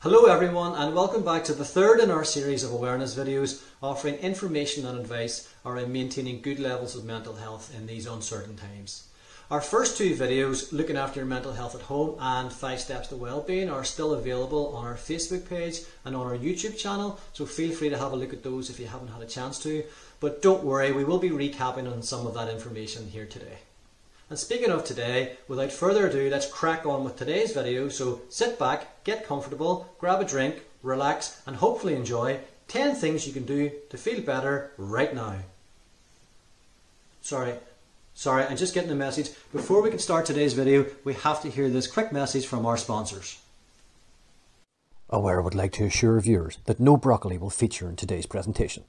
Hello everyone and welcome back to the third in our series of awareness videos offering information and advice around maintaining good levels of mental health in these uncertain times. Our first two videos looking after your mental health at home and 5 steps to well-being are still available on our Facebook page and on our YouTube channel, so feel free to have a look at those if you haven't had a chance to. But don't worry, we will be recapping on some of that information here today. And speaking of today, without further ado, let's crack on with today's video. So sit back, get comfortable, grab a drink, relax and hopefully enjoy 10 things you can do to feel better right now. Sorry, I'm just getting a message. Before we can start today's video, we have to hear this quick message from our sponsors. Aware would like to assure viewers that no broccoli will feature in today's presentation.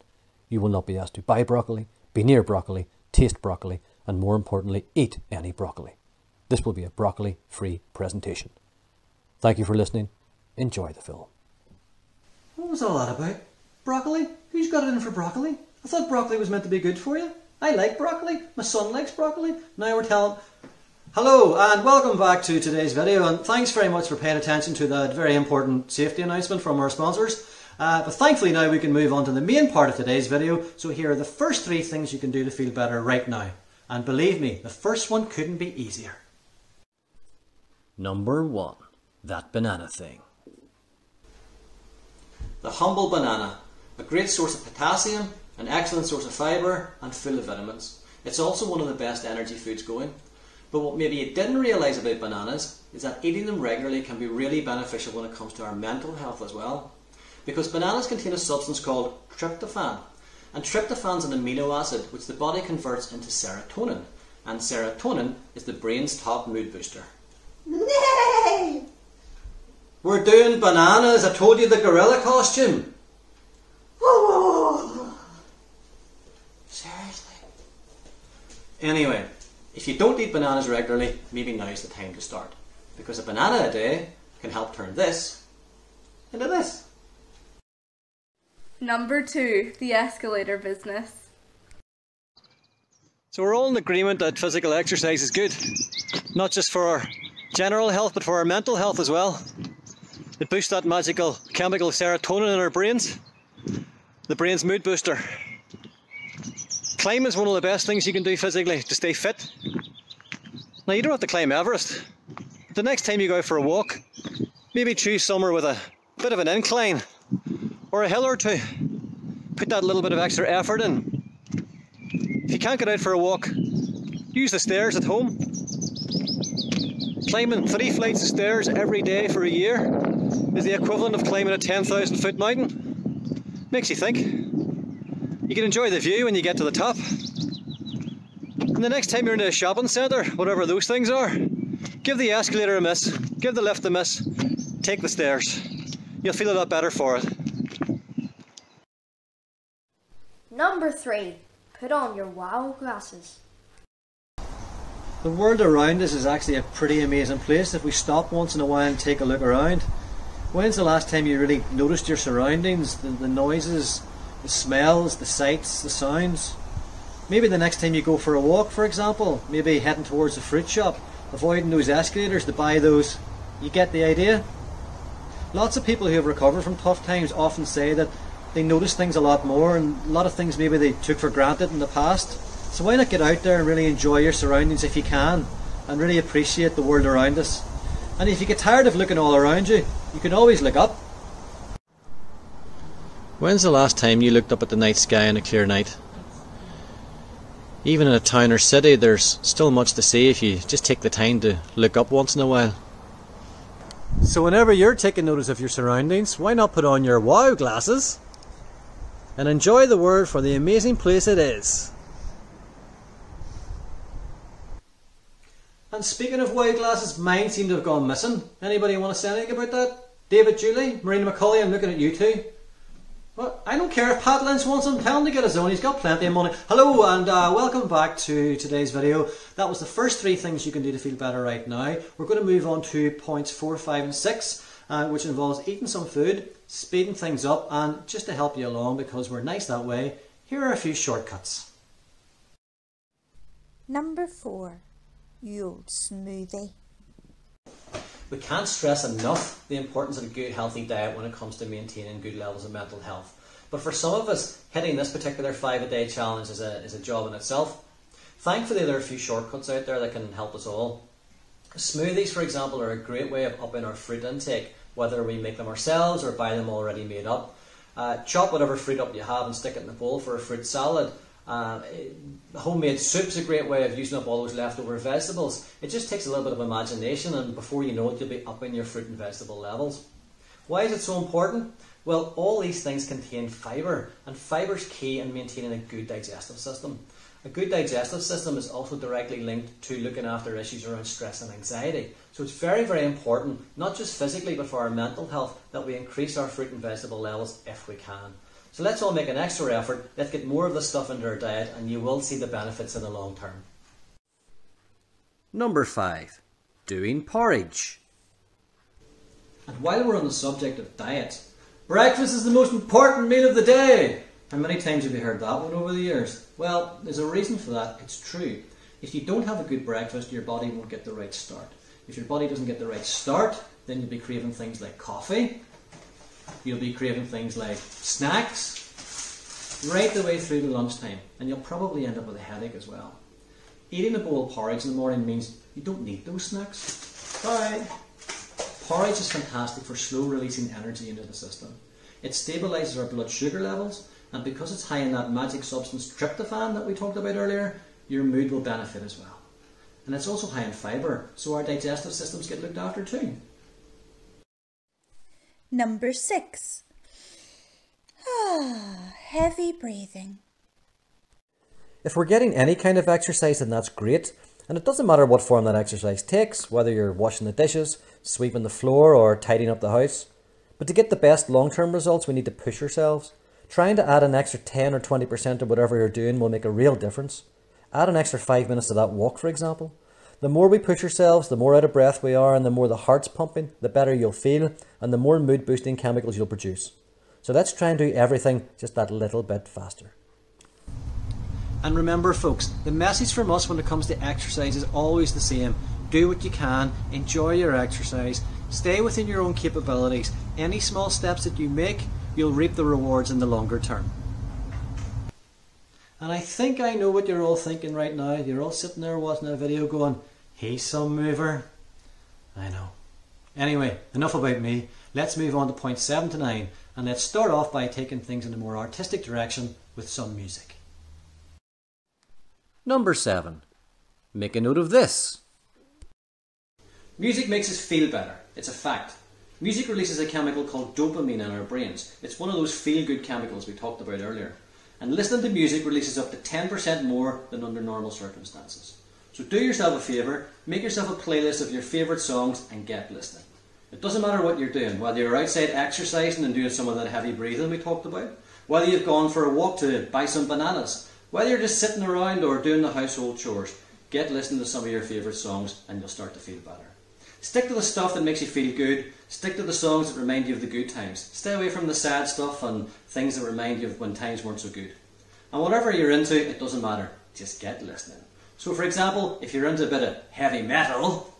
You will not be asked to buy broccoli, be near broccoli, taste broccoli, and more importantly, eat any broccoli. This will be a broccoli-free presentation. Thank you for listening. Enjoy the film. What was all that about? Broccoli? Who's got it in for broccoli? I thought broccoli was meant to be good for you. I like broccoli. My son likes broccoli. Now we're telling... Hello and welcome back to today's video, and thanks very much for paying attention to that very important safety announcement from our sponsors. But thankfully now we can move on to the main part of today's video. So here are the first 3 things you can do to feel better right now. And believe me, the first one couldn't be easier. Number 1. That banana thing. The humble banana. A great source of potassium, an excellent source of fibre and full of vitamins. It's also one of the best energy foods going. But what maybe you didn't realise about bananas is that eating them regularly can be really beneficial when it comes to our mental health as well. Because bananas contain a substance called tryptophan. And tryptophan is an amino acid which the body converts into serotonin. And serotonin is the brain's top mood booster. Nay! We're doing bananas. I told you, the gorilla costume. Seriously. Anyway, if you don't eat bananas regularly, maybe now's the time to start. Because a banana a day can help turn this into this. Number 2, the escalator business. So we're all in agreement that physical exercise is good. Not just for our general health, but for our mental health as well. It boosts that magical chemical serotonin in our brains. The brain's mood booster. Climb is one of the best things you can do physically to stay fit. Now you don't have to climb Everest. The next time you go out for a walk, maybe choose somewhere with a bit of an incline or a hill or two. Put that little bit of extra effort in. If you can't get out for a walk, use the stairs at home. Climbing 3 flights of stairs every day for a year is the equivalent of climbing a 10,000 foot mountain. Makes you think. You can enjoy the view when you get to the top. And the next time you're in a shopping centre, whatever those things are, give the escalator a miss, give the lift a miss, take the stairs. You'll feel a lot better for it. Number 3. Put on your wow glasses. The world around us is actually a pretty amazing place if we stop once in a while and take a look around. When's the last time you really noticed your surroundings, the noises, the smells, the sights, the sounds? Maybe the next time you go for a walk, for example, maybe heading towards the fruit shop, avoiding those escalators to buy those. You get the idea? Lots of people who have recovered from tough times often say that they notice things a lot more, and a lot of things maybe they took for granted in the past. So why not get out there and really enjoy your surroundings if you can, and really appreciate the world around us. And if you get tired of looking all around you, you can always look up. When's the last time you looked up at the night sky on a clear night? Even in a town or city, there's still much to see if you just take the time to look up once in a while. So whenever you're taking notice of your surroundings, why not put on your wow glasses and enjoy the world for the amazing place it is. And speaking of wow glasses, mine seem to have gone missing. Anybody want to say anything about that? David, Julie, Marina McCauley, I'm looking at you two. Well, I don't care if Pat Lynch wants him, tell him to get his own, he's got plenty of money. Hello and welcome back to today's video. That was the first 3 things you can do to feel better right now. We're going to move on to points 4, 5 and 6, which involves eating some food, speeding things up, and just to help you along because we're nice that way, here are a few shortcuts. Number 4. You old smoothie. We can't stress enough the importance of a good healthy diet when it comes to maintaining good levels of mental health. But for some of us, hitting this particular 5-a-day challenge is a job in itself. Thankfully, there are a few shortcuts out there that can help us all. Smoothies, for example, are a great way of upping our fruit intake, whether we make them ourselves or buy them already made up. Chop whatever fruit up you have and stick it in a bowl for a fruit salad. Homemade soup's a great way of using up all those leftover vegetables. It just takes a little bit of imagination, and before you know it, you'll be upping your fruit and vegetable levels. Why is it so important? Well, all these things contain fibre, and fibre is key in maintaining a good digestive system. A good digestive system is also directly linked to looking after issues around stress and anxiety. So it's very, very important, not just physically but for our mental health, that we increase our fruit and vegetable levels if we can. So let's all make an extra effort, let's get more of this stuff into our diet, and you will see the benefits in the long term. Number 5. Doing porridge. And while we're on the subject of diet, breakfast is the most important meal of the day. How many times have you heard that one over the years? Well, there's a reason for that. It's true. If you don't have a good breakfast, your body won't get the right start. If your body doesn't get the right start, then you'll be craving things like coffee. You'll be craving things like snacks, right the way through to lunchtime. And you'll probably end up with a headache as well. Eating a bowl of porridge in the morning means you don't need those snacks. Bye. Porridge is fantastic for slow releasing energy into the system. It stabilises our blood sugar levels, and because it's high in that magic substance tryptophan that we talked about earlier, your mood will benefit as well. And it's also high in fibre, so our digestive systems get looked after too. Number 6. Heavy breathing. If we're getting any kind of exercise, then that's great. And it doesn't matter what form that exercise takes, whether you're washing the dishes, sweeping the floor, or tidying up the house. But to get the best long-term results, we need to push ourselves. Trying to add an extra 10 or 20% to whatever you're doing will make a real difference. Add an extra 5 minutes to that walk, for example. The more we push ourselves, the more out of breath we are, and the more the heart's pumping, the better you'll feel, and the more mood-boosting chemicals you'll produce. So let's try and do everything just that little bit faster. And remember, folks, the message from us when it comes to exercise is always the same. Do what you can, enjoy your exercise, stay within your own capabilities. Any small steps that you make, you'll reap the rewards in the longer term. And I think I know what you're all thinking right now. You're all sitting there watching a video going, he's some mover. I know. Anyway, enough about me. Let's move on to points 7 to 9, and let's start off by taking things in a more artistic direction with some music. Number 7. Make a note of this. Music makes us feel better. It's a fact. Music releases a chemical called dopamine in our brains. It's one of those feel-good chemicals we talked about earlier. And listening to music releases up to 10% more than under normal circumstances. So do yourself a favour, make yourself a playlist of your favourite songs and get listening. It doesn't matter what you're doing, whether you're outside exercising and doing some of that heavy breathing we talked about, whether you've gone for a walk to buy some bananas, whether you're just sitting around or doing the household chores, get listening to some of your favourite songs and you'll start to feel better. Stick to the stuff that makes you feel good. Stick to the songs that remind you of the good times. Stay away from the sad stuff and things that remind you of when times weren't so good. And whatever you're into, it doesn't matter. Just get listening. So for example, if you're into a bit of heavy metal,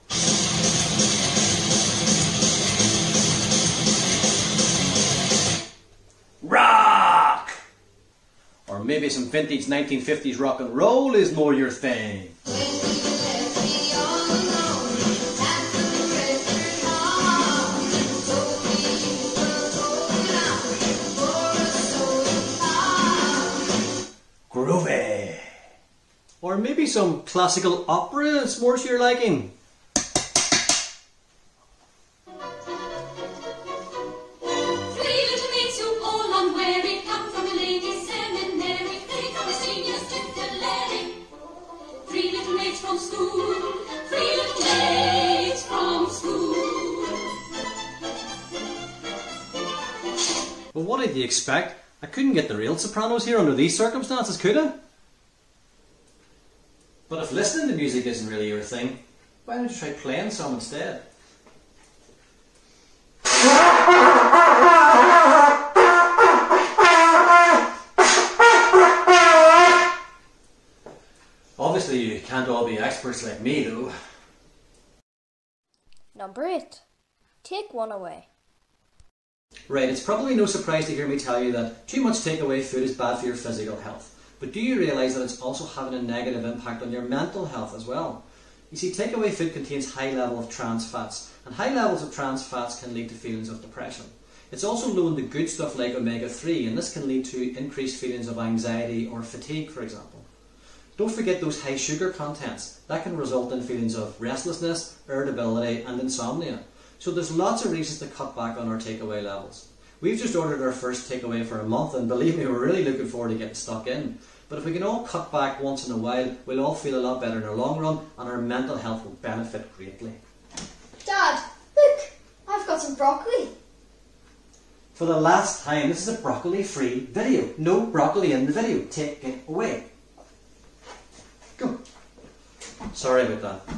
rock! Or maybe some vintage 1950s rock and roll is more your thing. Groovy. Or maybe some classical opera, it's more to your liking. Well, what did you expect? I couldn't get the real sopranos here under these circumstances, could I? But if listening to music isn't really your thing, why don't you try playing some instead? Obviously you can't all be experts like me though. Number 8. Take one away. Right, it's probably no surprise to hear me tell you that too much takeaway food is bad for your physical health. But do you realise that it's also having a negative impact on your mental health as well? You see, takeaway food contains high levels of trans fats, and high levels of trans fats can lead to feelings of depression. It's also low in the good stuff like omega-3, and this can lead to increased feelings of anxiety or fatigue, for example. Don't forget those high sugar contents. That can result in feelings of restlessness, irritability and insomnia. So there's lots of reasons to cut back on our takeaway levels. We've just ordered our first takeaway for a month, and believe me, we're really looking forward to getting stuck in. But if we can all cut back once in a while, we'll all feel a lot better in the long run, and our mental health will benefit greatly. Dad, look, I've got some broccoli. For the last time, this is a broccoli-free video. No broccoli in the video. Take it away. Go. Sorry about that.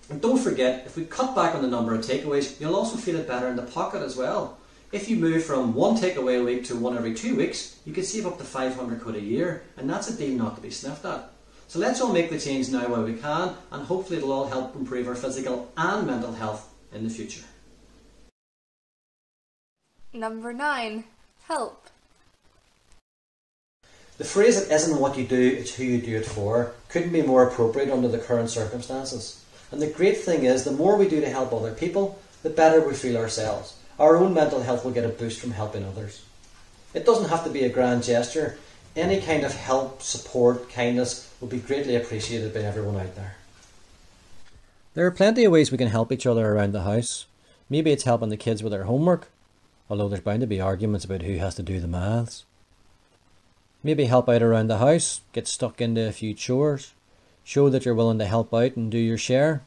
And don't forget, if we cut back on the number of takeaways, you'll also feel it better in the pocket as well. If you move from one takeaway a week to one every 2 weeks, you could save up to 500 quid a year, and that's a deal not to be sniffed at. So let's all make the change now while we can, and hopefully it'll all help improve our physical and mental health in the future. Number 9. Help. The phrase "it isn't what you do, it's who you do it for" couldn't be more appropriate under the current circumstances. And the great thing is, the more we do to help other people, the better we feel ourselves. Our own mental health will get a boost from helping others. It doesn't have to be a grand gesture. Any kind of help, support, kindness will be greatly appreciated by everyone out there. There are plenty of ways we can help each other around the house. Maybe it's helping the kids with their homework, although there's bound to be arguments about who has to do the maths. Maybe help out around the house, get stuck into a few chores, show that you're willing to help out and do your share.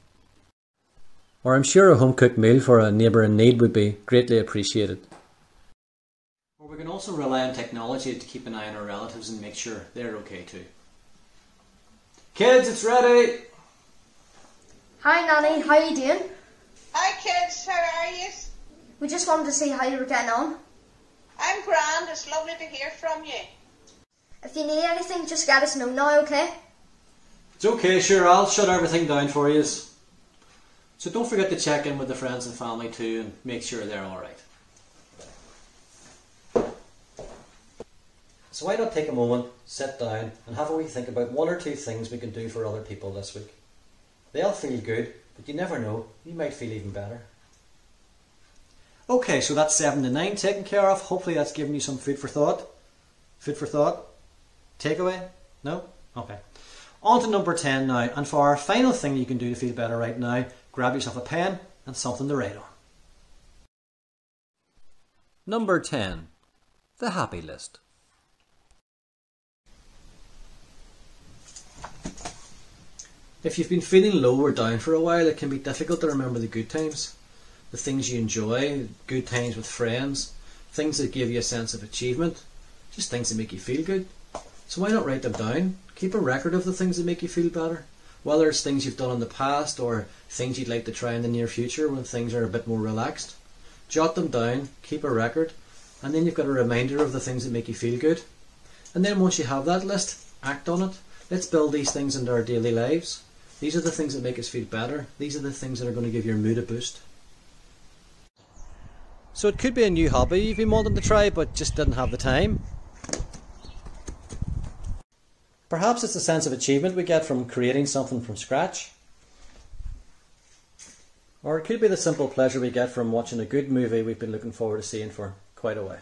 Or I'm sure a home-cooked meal for a neighbour in need would be greatly appreciated. Or we can also rely on technology to keep an eye on our relatives and make sure they're okay too. Kids, it's ready! Hi Nanny, how you doing? Hi kids, how are you? We just wanted to see how you were getting on. I'm grand, it's lovely to hear from you. If you need anything, just let us know now, okay? It's okay, sure, I'll shut everything down for you. So don't forget to check in with the friends and family too and make sure they're alright. So why not take a moment, sit down and have a wee think about 1 or 2 things we can do for other people this week. They'll feel good, but you never know, you might feel even better. Okay, so that's 7 to 9 taken care of. Hopefully that's given you some food for thought. Food for thought? Takeaway? No? Okay. On to number 10 now, and for our final thing you can do to feel better right now, grab yourself a pen and something to write on. Number 10. The happy list. If you've been feeling low or down for a while, it can be difficult to remember the good times, the things you enjoy, good times with friends, things that give you a sense of achievement, just things that make you feel good. So why not write them down? Keep a record of the things that make you feel better, whether it's things you've done in the past or things you'd like to try in the near future when things are a bit more relaxed. Jot them down, keep a record, and then you've got a reminder of the things that make you feel good. And then once you have that list, act on it. Let's build these things into our daily lives. These are the things that make us feel better. These are the things that are going to give your mood a boost. So it could be a new hobby you've been wanting to try but just didn't have the time. Perhaps it's the sense of achievement we get from creating something from scratch. Or it could be the simple pleasure we get from watching a good movie we've been looking forward to seeing for quite a while.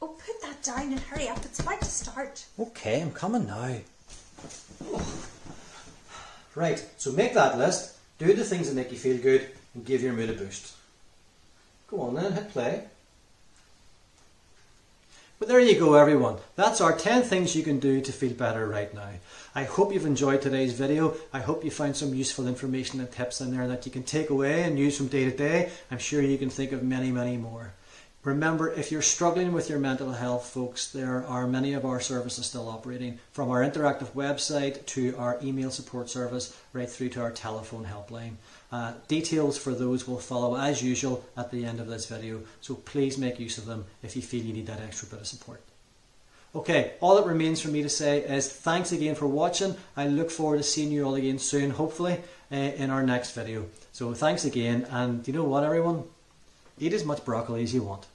Oh, put that down and hurry up. It's about to start. Okay, I'm coming now. Right, so make that list, do the things that make you feel good and give your mood a boost. Go on then, hit play. But there you go everyone, that's our 10 things you can do to feel better right now. I hope you've enjoyed today's video. I hope you found some useful information and tips in there that you can take away and use from day to day. I'm sure you can think of many, many more. Remember, if you're struggling with your mental health, folks, there are many of our services still operating, from our interactive website to our email support service, right through to our telephone helpline. Details for those will follow as usual at the end of this video, so please make use of them if you feel you need that extra bit of support. Okay, all that remains for me to say is thanks again for watching. I look forward to seeing you all again soon, hopefully. in our next video. So thanks again, and you know what, everyone? Eat as much broccoli as you want.